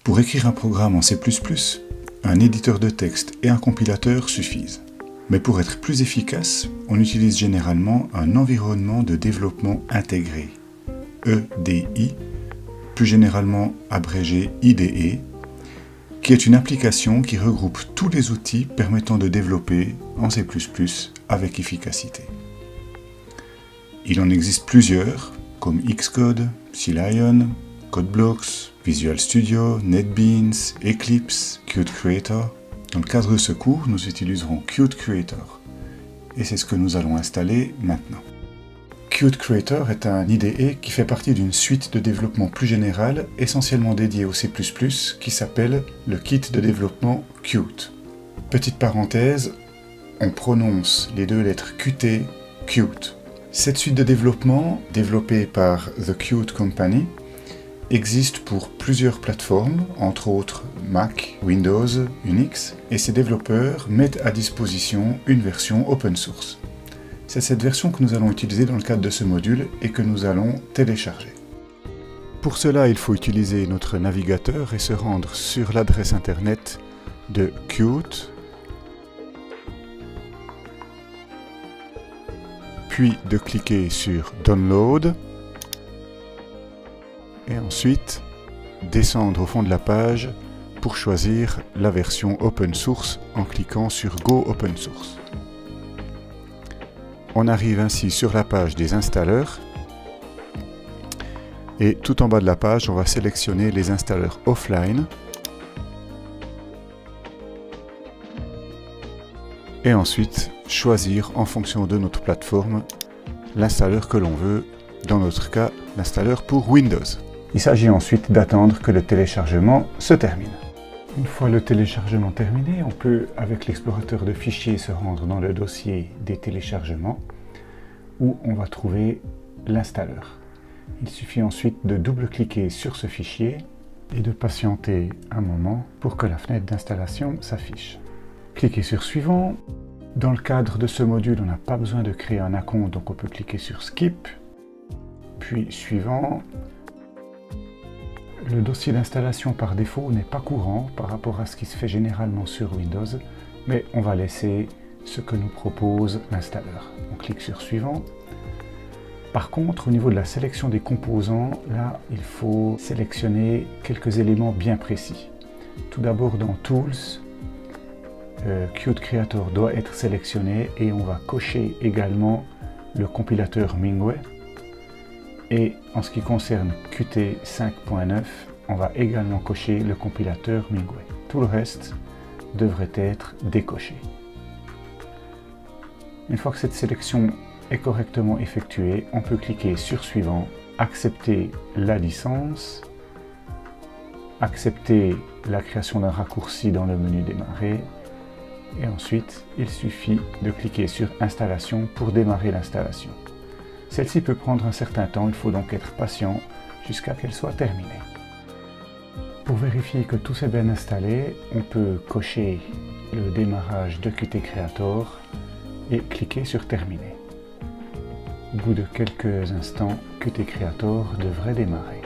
Pour écrire un programme en C++, un éditeur de texte et un compilateur suffisent. Mais pour être plus efficace, on utilise généralement un environnement de développement intégré, EDI, plus généralement abrégé IDE, qui est une application qui regroupe tous les outils permettant de développer en C++ avec efficacité. Il en existe plusieurs, comme Xcode, CLion, CodeBlocks, Visual Studio, NetBeans, Eclipse, Qt Creator. Dans le cadre de ce cours, nous utiliserons Qt Creator. Et c'est ce que nous allons installer maintenant. Qt Creator est un IDE qui fait partie d'une suite de développement plus générale, essentiellement dédiée au C++, qui s'appelle le kit de développement Qt. Petite parenthèse, on prononce les deux lettres Qt, Qt. Cette suite de développement, développée par The Qt Company, existe pour plusieurs plateformes, entre autres Mac, Windows, Unix, et ces développeurs mettent à disposition une version open source. C'est cette version que nous allons utiliser dans le cadre de ce module et que nous allons télécharger. Pour cela, il faut utiliser notre navigateur et se rendre sur l'adresse internet de Qt, puis de cliquer sur Download, et ensuite descendre au fond de la page pour choisir la version open source en cliquant sur Go Open Source. On arrive ainsi sur la page des installeurs et tout en bas de la page, on va sélectionner les installeurs offline et ensuite choisir en fonction de notre plateforme l'installeur que l'on veut, dans notre cas l'installeur pour Windows. Il s'agit ensuite d'attendre que le téléchargement se termine. Une fois le téléchargement terminé, on peut, avec l'explorateur de fichiers, se rendre dans le dossier des téléchargements où on va trouver l'installeur. Il suffit ensuite de double-cliquer sur ce fichier et de patienter un moment pour que la fenêtre d'installation s'affiche. Cliquez sur Suivant. Dans le cadre de ce module, on n'a pas besoin de créer un compte, donc on peut cliquer sur Skip, puis Suivant. Le dossier d'installation par défaut n'est pas courant par rapport à ce qui se fait généralement sur Windows, mais on va laisser ce que nous propose l'installeur. On clique sur Suivant. Par contre, au niveau de la sélection des composants, là, il faut sélectionner quelques éléments bien précis. Tout d'abord, dans Tools, Qt Creator doit être sélectionné et on va cocher également le compilateur Mingwe. Et en ce qui concerne Qt 5.9, on va également cocher le compilateur Mingwe. Tout le reste devrait être décoché. Une fois que cette sélection est correctement effectuée, on peut cliquer sur Suivant, accepter la licence, accepter la création d'un raccourci dans le menu Démarrer, et ensuite il suffit de cliquer sur Installation pour démarrer l'installation. Celle-ci peut prendre un certain temps, il faut donc être patient jusqu'à qu'elle soit terminée. Pour vérifier que tout s'est bien installé, on peut cocher le démarrage de Qt Creator et cliquer sur Terminer. Au bout de quelques instants, Qt Creator devrait démarrer.